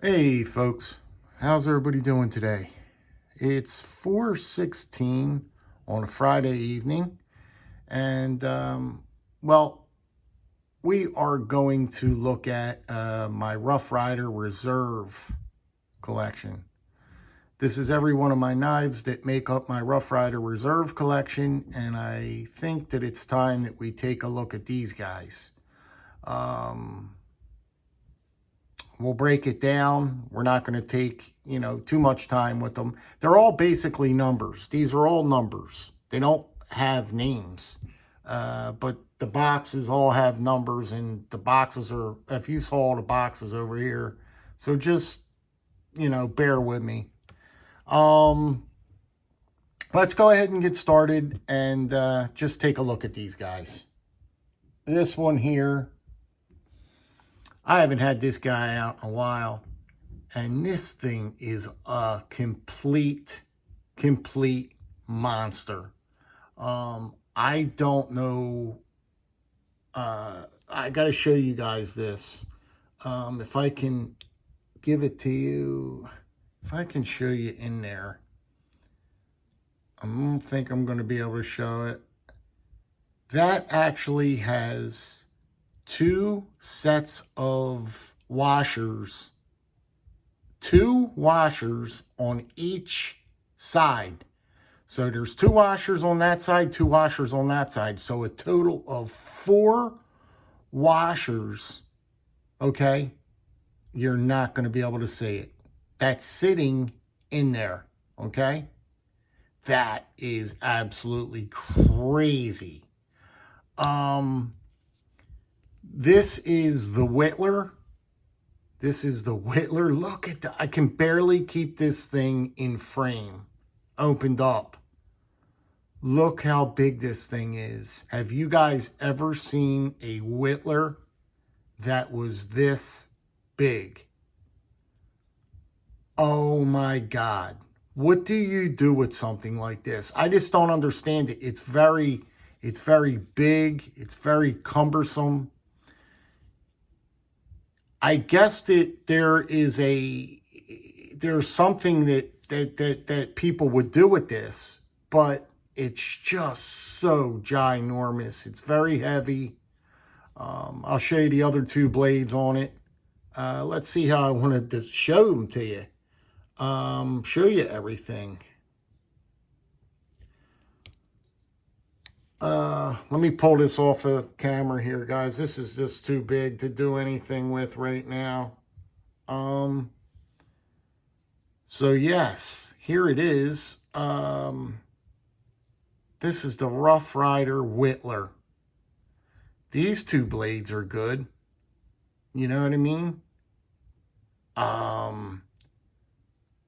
Hey folks, how's everybody doing today? It's 4:16 on a Friday evening, and well, we are going to look at my Rough Rider Reserve collection. This is every one of my knives that make up my Rough Rider Reserve collection, and I think that it's time that we take a look at these guys. We'll break it down. We're not going to take, too much time with them. They're all basically numbers. These are all numbers. They don't have names. But the boxes all have numbers, and the boxes are, if you saw the boxes over here. So just, bear with me. Let's go ahead and get started and just take a look at these guys. This one here, I haven't had this guy out in a while, and this thing is a complete monster. I don't know. I got to show you guys this. If I can give it to you, if I can show you in there, I don't think I'm going to be able to show it. That actually has 2 sets of washers, 2 washers on each side. So there's 2 washers on that side, 2 washers on that side. So a total of 4 washers, okay? You're not going to be able to see it. That's sitting in there, okay? That is absolutely crazy. This is the Whittler. This is the Whittler. Look at that. I can barely keep this thing in frame, opened up. Look how big this thing is. Have you guys ever seen a Whittler that was this big? Oh my God. What do you do with something like this? I just don't understand it. It's very big. It's very cumbersome. I guess that there's something that people would do with this, but it's just so ginormous. It's very heavy. I'll show you the other 2 blades on it. Let's see how I wanted to show them to you. Show you everything. Let me pull this off a camera here, guys. This is just too big to do anything with right now. So yes, here it is. This is the Rough Rider Whittler. These 2 blades are good. You know what I mean?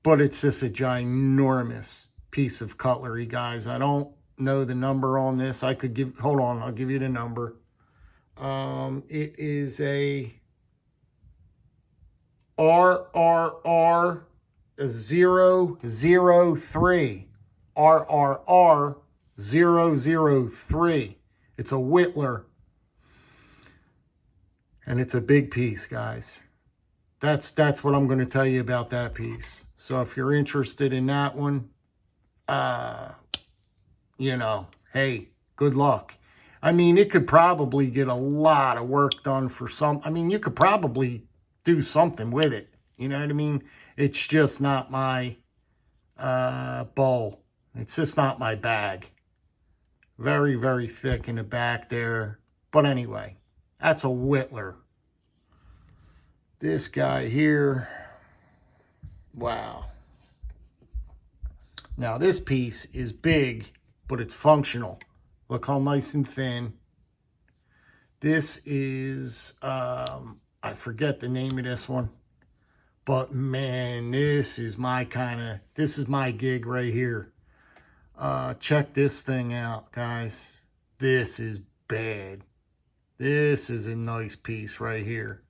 But it's just a ginormous piece of cutlery, guys. I don't know the number on this. I could give, hold on, I'll give you the number. It is a RRR 003. RRR 003. It's a Whittler. And it's a big piece, guys. That's what I'm going to tell you about that piece. So if you're interested in that one, hey, good luck. I mean, it could probably get a lot of work done for some. I mean, you could probably do something with it. You know what I mean? It's just not my bowl. It's just not my bag. Very, very thick in the back there. But anyway, that's a Whittler. This guy here, wow. Now this piece is big, but it's functional. Look how nice and thin. This is, I forget the name of this one. But man, this is my gig right here. Check this thing out, guys. This is bad. This is a nice piece right here.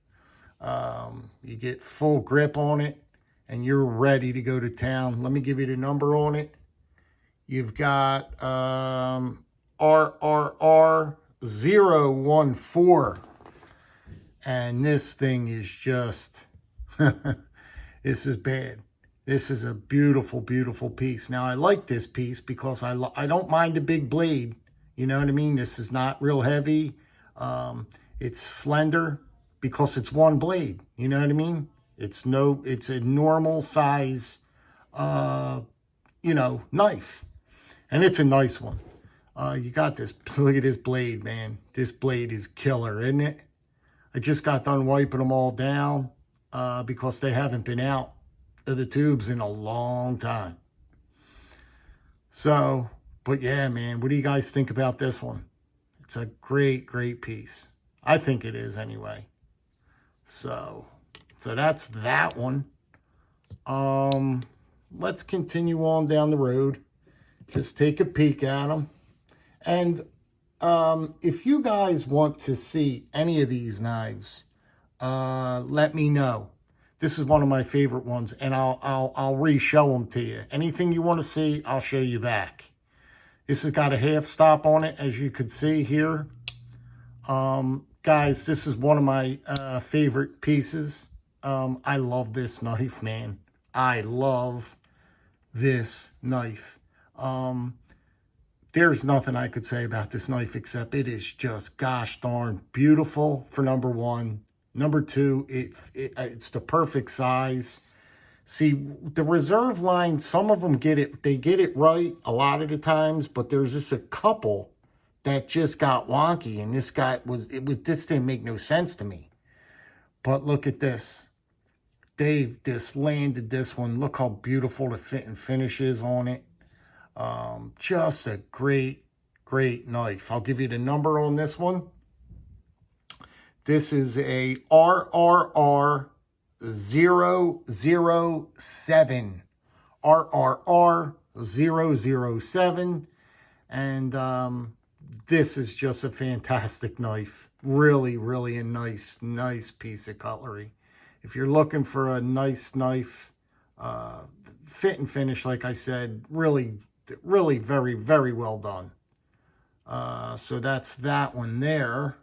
You get full grip on it and you're ready to go to town. Let me give you the number on it. You've got RRR 014, and this thing is just This is bad. This is a beautiful, beautiful piece. Now, I like this piece because I don't mind a big blade. You know what I mean? This is not real heavy. It's slender because it's one blade. You know what I mean? It's a normal size, knife. And it's a nice one. You got this. Look at this blade, man. This blade is killer, isn't it? I just got done wiping them all down because they haven't been out of the tubes in a long time. So, but yeah, man, what do you guys think about this one? It's a great, great piece. I think it is anyway. So that's that one. Let's continue on down the road. Just take a peek at them. And if you guys want to see any of these knives, let me know. This is one of my favorite ones, and I'll re-show them to you. Anything you want to see, I'll show you back. This has got a half stop on it, as you could see here. Guys, this is one of my favorite pieces. I love this knife, man. I love this knife. There's nothing I could say about this knife except it is just gosh darn beautiful for number one. Number two, it's the perfect size. See, the reserve line, some of them they get it right a lot of the times, but there's just a couple that just got wonky, and this didn't make no sense to me. But look at this. They've just landed this one. Look how beautiful the fit and finish is on it. Just a great, great knife. I'll give you the number on this one. This is a RRR 007. RRR 007. And this is just a fantastic knife. Really, really a nice, nice piece of cutlery. If you're looking for a nice knife, fit and finish, like I said, really, really very, very well done. So that's that one there.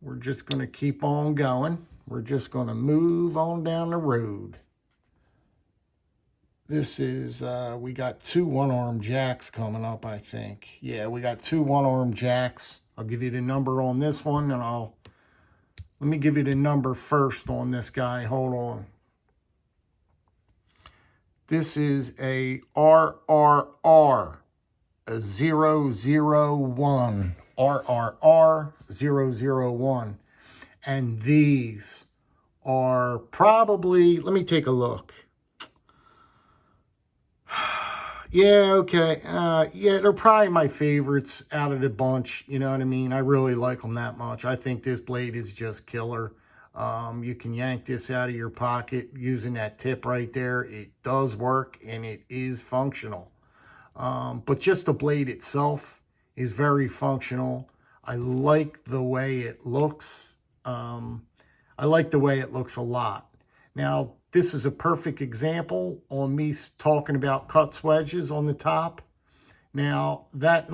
We're just going to keep on going. We're just going to move on down the road. This is, we got 2 one-arm jacks coming up, I think. Yeah, we got 2 one-arm jacks. I'll give you the number on this one, and let me give you the number first on this guy. Hold on. This is a RRR 001. RRR 001. And these are probably, let me take a look. Yeah, okay. Yeah, they're probably my favorites out of the bunch. You know what I mean? I really like them that much. I think this blade is just killer. You can yank this out of your pocket using that tip right there. It does work, and it is functional. But just the blade itself is very functional. I like the way it looks. I like the way it looks a lot. Now, this is a perfect example on me talking about cut wedges on the top. Now, that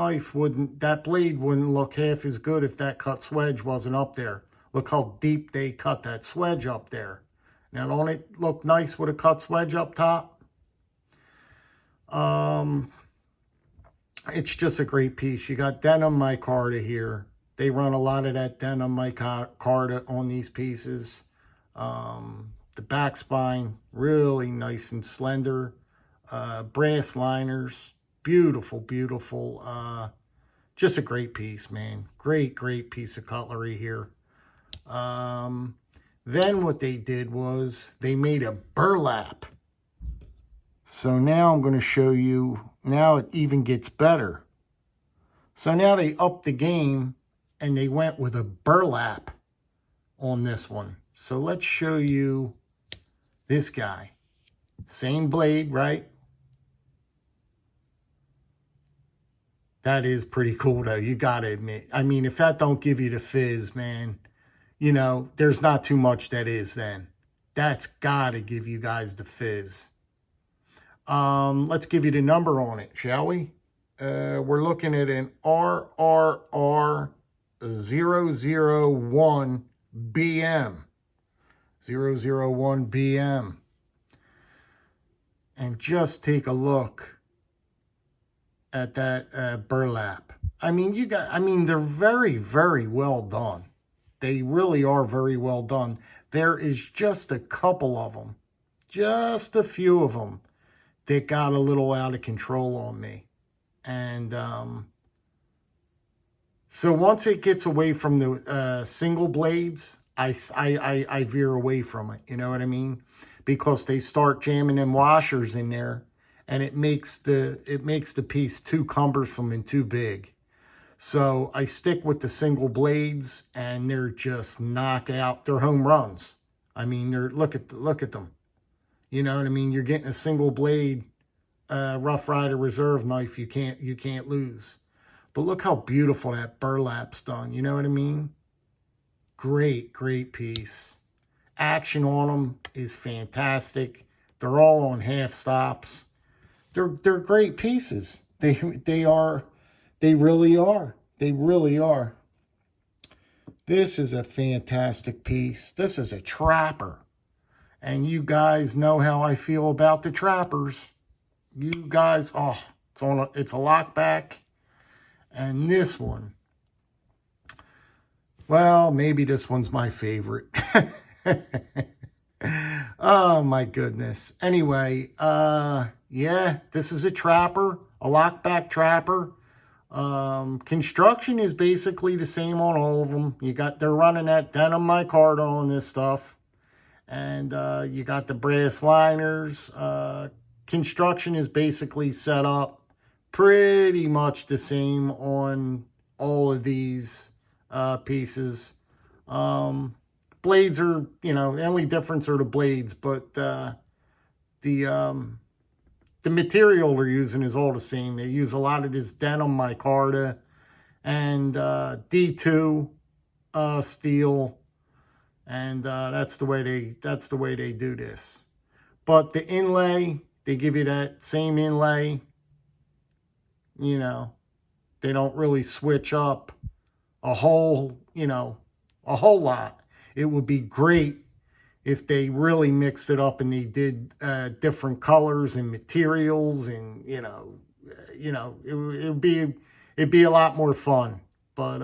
blade wouldn't look half as good if that cut wedge wasn't up there. Look how deep they cut that swedge up there. Now, don't it look nice with a cut wedge up top? It's just a great piece. You got denim micarta here. They run a lot of that denim micarta on these pieces. The back spine, really nice and slender. Brass liners, beautiful, beautiful. Just a great piece, man. Great, great piece of cutlery here. Then what they did was they made a burlap. So now I'm going to show you, now it even gets better. So now they upped the game and they went with a burlap on this one. So let's show you this guy. Same blade, right? That is pretty cool though, you got to admit. I mean, if that don't give you the fizz, man, you know, there's not too much that is then. That's got to give you guys the fizz. Let's give you the number on it, shall we? We're looking at an RRR 001 BM. 001 BM. And just take a look at that burlap. I mean, they're very, very well done. They really are very well done. There is just a couple of them, just a few of them, that got a little out of control on me. And so once it gets away from the single blades, I veer away from it. You know what I mean? Because they start jamming them washers in there, and it makes the piece too cumbersome and too big. So I stick with the single blades, and they're just knockout. They're home runs. I mean, look at them. You know what I mean? You're getting a single blade Rough Ryder Reserve knife. You can't lose. But look how beautiful that burlap's done. You know what I mean? Great, great piece. Action on them is fantastic. They're all on half stops. They're great pieces. They really are. They really are. This is a fantastic piece. This is a trapper. And you guys know how I feel about the trappers. You guys, oh, it's a lockback. And this one, well, maybe this one's my favorite. Oh my goodness. Anyway, yeah, this is a trapper, a lockback trapper. Construction is basically the same on all of them. They're running that denim micarta on this stuff. And you got the brass liners. Construction is basically set up pretty much the same on all of these pieces. Blades are, the only difference are the blades, but the material they're using is all the same. They use a lot of this denim micarta and D2 steel, and that's the way they do this. But the inlay, they give you that same inlay. They don't really switch up a whole lot. It would be great if they really mixed it up and they did different colors and materials, and it'd be a lot more fun. But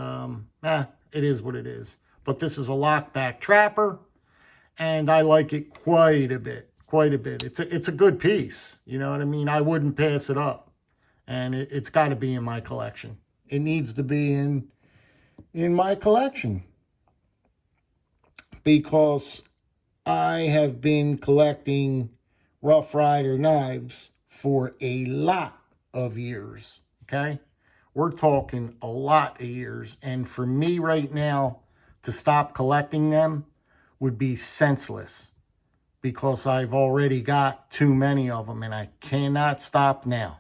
it is what it is. But this is a lockback trapper, and I like it quite a bit. It's a good piece. You know what I mean? I wouldn't pass it up, and it's got to be in my collection. It needs to be in my collection, because I have been collecting Rough Ryder knives for a lot of years, okay? We're talking a lot of years, and for me right now to stop collecting them would be senseless, because I've already got too many of them, and I cannot stop now.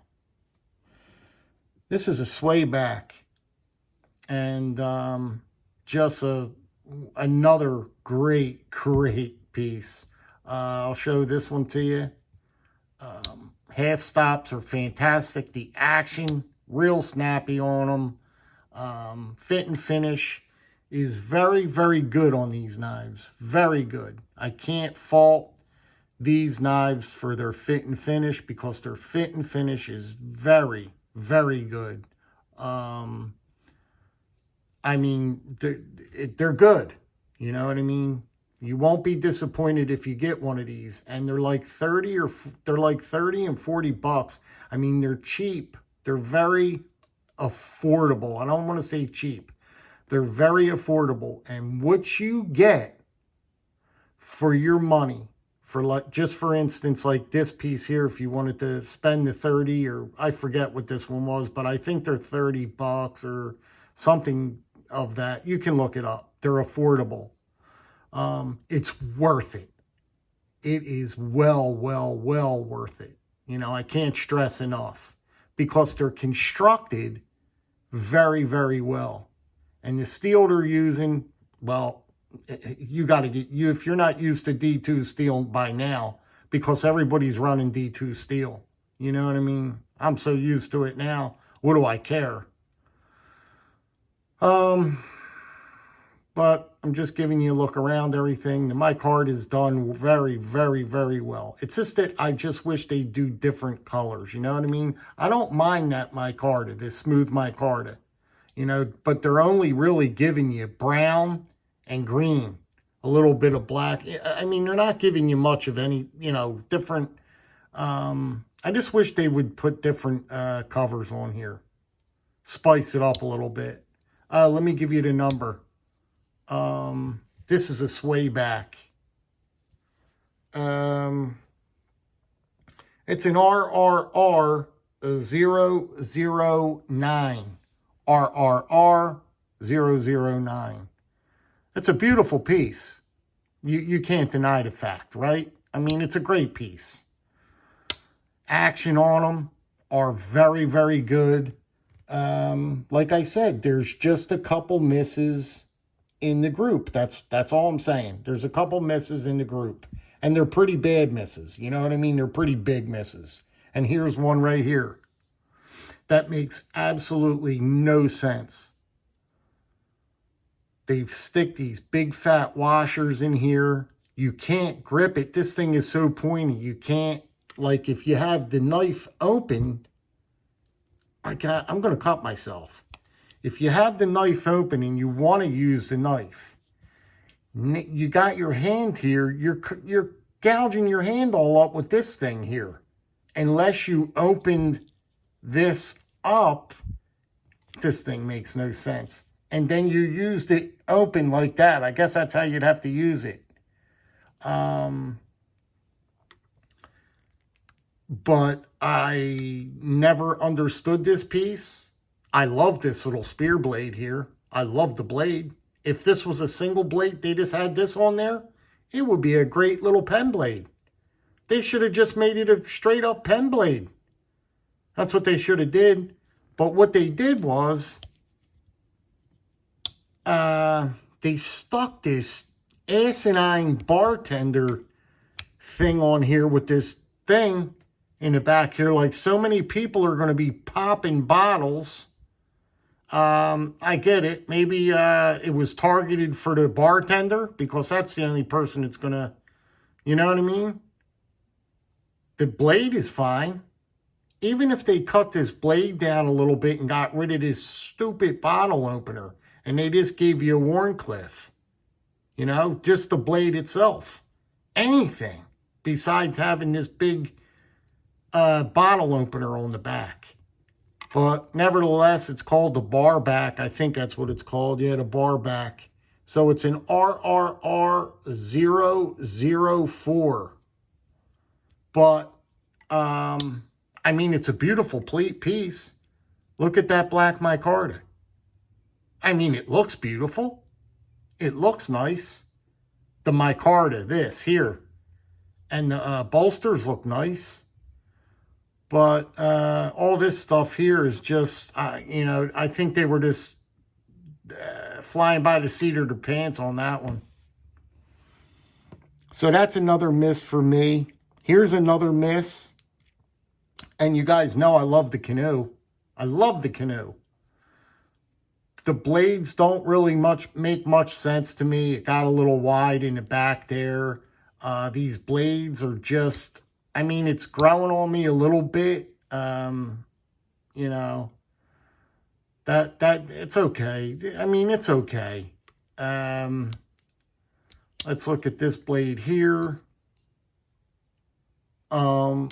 This is a swayback, and just another great piece. I'll show this one to you. Half stops are fantastic. The action, real snappy on them. Fit and finish is very, very good on these knives. Very good. I can't fault these knives for their fit and finish, because their fit and finish is very, very good. I mean, they're good. You know what I mean? You won't be disappointed if you get one of these. And they're like 30 and 40 bucks. I mean, they're cheap. They're very affordable. I don't want to say cheap. They're very affordable. And what you get for your money, just for instance, like this piece here, if you wanted to spend the 30, or I forget what this one was, but I think they're 30 bucks or something of that. You can look it up. They're affordable. It's worth it. It is well worth it. I can't stress enough, because they're constructed very, very well. And the steel they're using, well, if you're not used to D2 steel by now, because everybody's running D2 steel. You know what I mean? I'm so used to it now. What do I care? But I'm just giving you a look around everything. The micarta is done very, very, very well. It's just that I just wish they do different colors. You know what I mean? I don't mind that micarta, this smooth micarta. You know, but they're only really giving you brown and green. A little bit of black. I mean, they're not giving you much of any, you know, different. I just wish they would put different covers on here. Spice it up a little bit. Let me give you the number. This is a sway back. It's an RRR 009. RRR 009. It's a beautiful piece. You can't deny the fact, right? I mean, it's a great piece. Action on them are very, very good. Like I said, there's just a couple misses in the group. That's all I'm saying. There's a couple misses in the group. And they're pretty bad misses. You know what I mean? They're pretty big misses. And here's one right here. That makes absolutely no sense. They stick these big fat washers in here. You can't grip it. This thing is so pointy. You can't, like if you have the knife open, I'm going to cut myself. If you have the knife open and you want to use the knife, you got your hand here, you're gouging your hand all up with this thing here. Unless you opened this up, this thing makes no sense. And then you used it open like that. I guess that's how you'd have to use it. But I never understood this piece. I love this little spear blade here. I love the blade. If this was a single blade, they just had this on there, it would be a great little pen blade. They should have just made it a straight up pen blade. That's what they should have did. But what they did was, they stuck this asinine bartender thing on here with this thing in the back here. Like so many people are going to be popping bottles. I get it. Maybe it was targeted for the bartender because that's the only person that's going to, you know what I mean? The blade is fine. Even if they cut this blade down a little bit and got rid of this stupid bottle opener and they just gave you a Warncliffe, you know, just the blade itself. Anything besides having this big bottle opener on the back. But nevertheless, it's called the bar back. I think that's what it's called. Yeah, the bar back. So it's an RRR 004. But, I mean, it's a beautiful piece. Look at that black micarta. I mean, it looks beautiful. It looks nice. The micarta, this here. And the bolsters look nice. But all this stuff here is just, you know, I think they were just flying by the seat of their pants on that one. So that's another miss for me. Here's another miss. And you guys know I love the canoe. I love the canoe. The blades don't really make much sense to me. It got a little wide in the back there. These blades are just, I mean, it's growing on me a little bit. You know, that it's okay. I mean, it's okay. Let's look at this blade here. So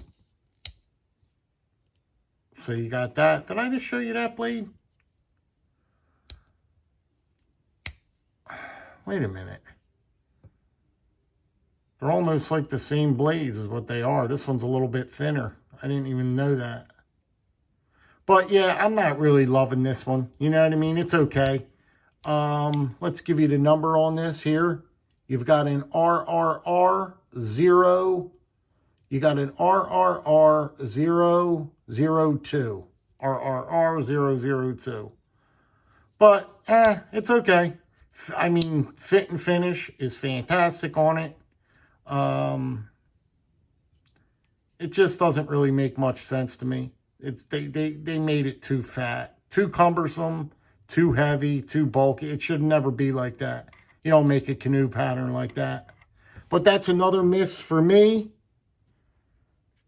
you got that. Did I just show you that blade? Wait a minute. They're almost like the same blades is what they are. This one's a little bit thinner. I didn't even know that. But yeah, I'm not really loving this one. You know what I mean? It's okay. Let's give you the number on this here. You've got an RRR 0. You got an RRR 002. RRR 002. But, it's okay. I mean, fit and finish is fantastic on it. It just doesn't really make much sense to me. It's they made it too fat, too cumbersome, too heavy, too bulky. It should never be like that. You don't make a canoe pattern like that. But that's another miss for me.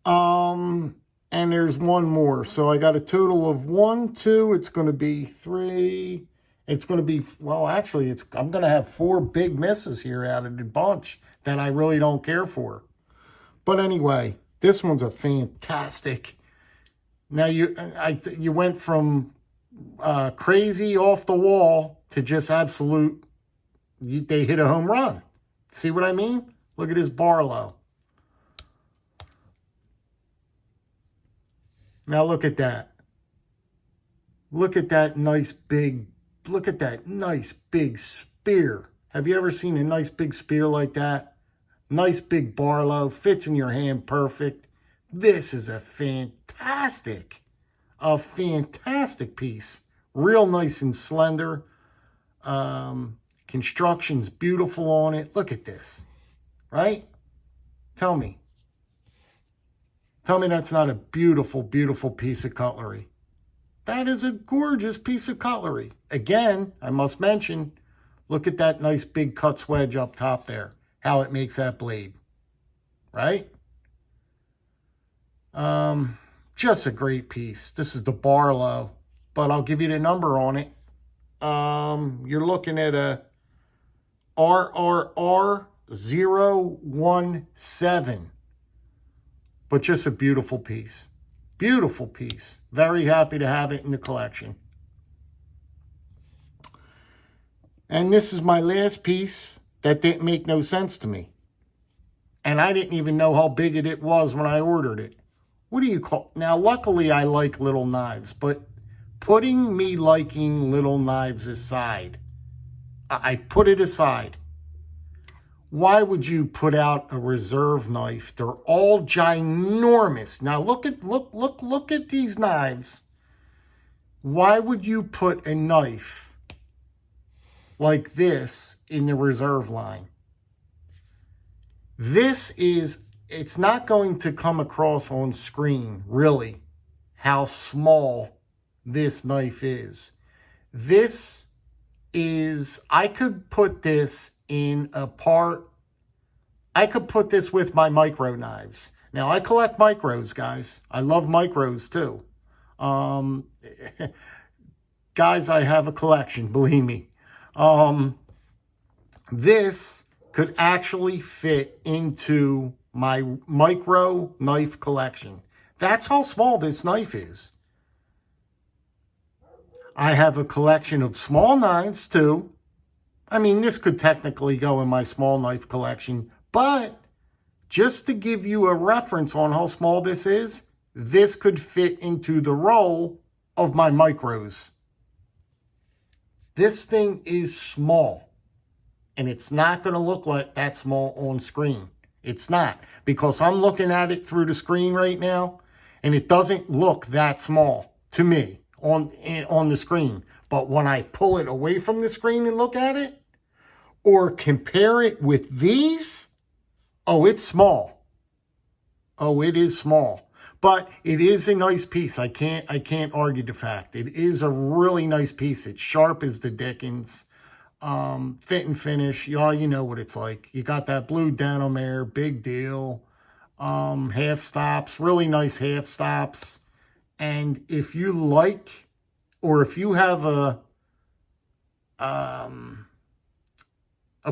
And there's one more. So I got a total of 1, 2. It's going to be 3. It's going to be, well, actually, I'm going to have 4 big misses here out of the bunch that I really don't care for. But anyway, this one's a fantastic. Now, you went from crazy off the wall to just absolute, they hit a home run. See what I mean? Look at this Barlow. Now look at that. Look at that nice big spear. Have you ever seen a nice big spear like that? Nice big Barlow, fits in your hand perfect. This is a fantastic piece. Real nice and slender. Construction's beautiful on it. Look at this, right? Tell me that's not a beautiful, beautiful piece of cutlery. That is a gorgeous piece of cutlery. Again, I must mention, look at that nice big cut swedge up top there. How it makes that blade, right? Just a great piece. This is the Barlow, but I'll give you the number on it. You're looking at a RRR 017. But just a beautiful piece. Beautiful piece. Very happy to have it in the collection. And this is my last piece that didn't make no sense to me. And I didn't even know how big it was when I ordered it. What do you call... Now, luckily, I like little knives. But putting me liking little knives aside, I put it aside. Why would you put out a reserve knife? They're all ginormous. Now look at these knives. Why would you put a knife like this in the reserve line? It's not going to come across on screen, really, how small this knife is. I could put this in a part. I could put this with my micro knives. Now, I collect micros, guys. I love micros, too. Guys, I have a collection, believe me. This could actually fit into my micro knife collection. That's how small this knife is. I have a collection of small knives, too. I mean, this could technically go in my small knife collection, but just to give you a reference on how small this could fit into the roll of my micros. This thing is small, and it's not going to look like that small on screen. It's not, because I'm looking at it through the screen right now, and it doesn't look that small to me on the screen. But when I pull it away from the screen and look at it, or compare it with these, oh, it's small. Oh, it is small. But it is a nice piece. I can't argue the fact. It is a really nice piece. It's sharp as the dickens. Fit and finish. Y'all, you know what it's like. You got that blue denim there. Big deal. Half stops. Really nice half stops. And if you like, or if you have a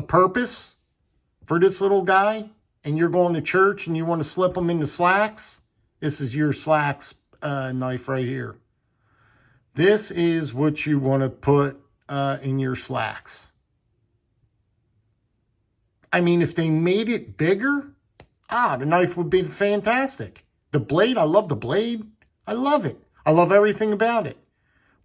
purpose for this little guy, and you're going to church and you want to slip them into slacks, this is your slacks knife right here. This is what you want to put in your slacks. I mean, if they made it bigger, the knife would be fantastic. The blade, I love the blade. I love it. I love everything about it.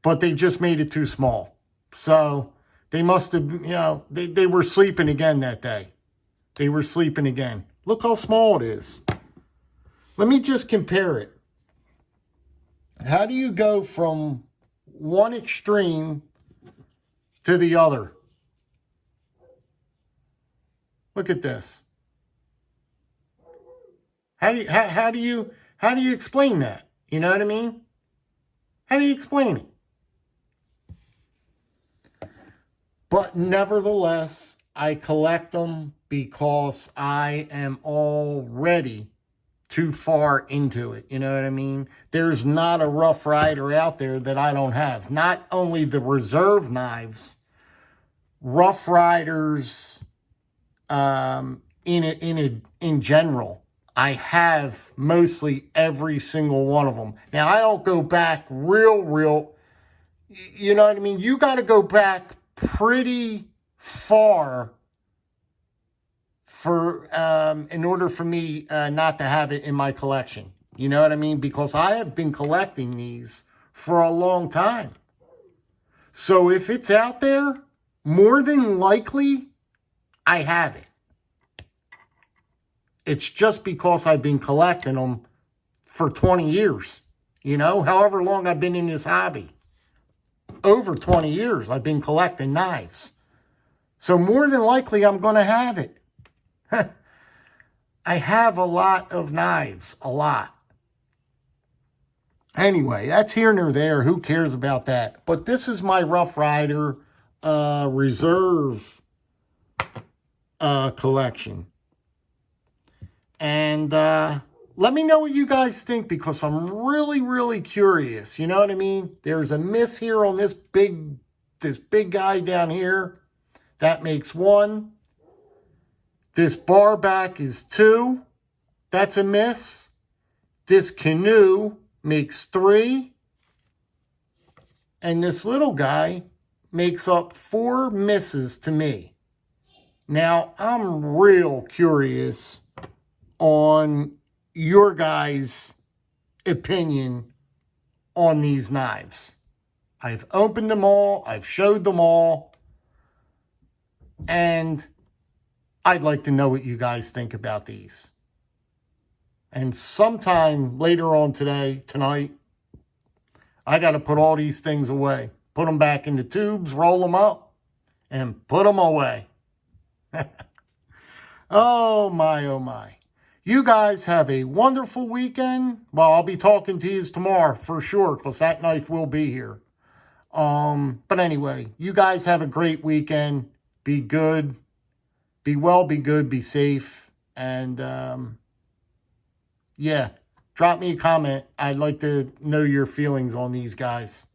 But they just made it too small. So they must have, they were sleeping again that day. They were sleeping again. Look how small it is. Let me just compare it. How do you go from one extreme to the other? Look at this. How do you explain that? You know what I mean? How do you explain it? But nevertheless, I collect them because I am already too far into it. You know what I mean? There's not a Rough Rider out there that I don't have. Not only the reserve knives, Rough Riders in general. I have mostly every single one of them. Now, I don't go back real, you know what I mean? You got to go back pretty far for in order for me not to have it in my collection. You know what I mean? Because I have been collecting these for a long time. So if it's out there, more than likely, I have it. It's just because I've been collecting them for 20 years. You know, however long I've been in this hobby. Over 20 years, I've been collecting knives. So more than likely, I'm going to have it. I have a lot of knives, a lot. Anyway, that's here nor there. Who cares about that? But this is my Rough Rider reserve collection. And let me know what you guys think, because I'm really curious. You know what I mean? There's a miss here on this big guy down here. That makes 1. This bar back is 2. That's a miss. This canoe makes 3. And this little guy makes up 4 misses to me. Now, I'm real curious on your guys' opinion on these knives. I've opened them all. I've showed them all. And I'd like to know what you guys think about these. And sometime later on tonight, I got to put all these things away. Put them back in the tubes, roll them up, and put them away. Oh my. You guys have a wonderful weekend. Well, I'll be talking to you tomorrow for sure, because that knife will be here. But anyway, you guys have a great weekend. Be good. Be well, be good, be safe. And, yeah, drop me a comment. I'd like to know your feelings on these guys.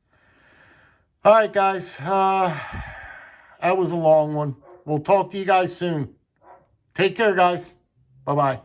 All right, guys. That was a long one. We'll talk to you guys soon. Take care, guys. Bye-bye.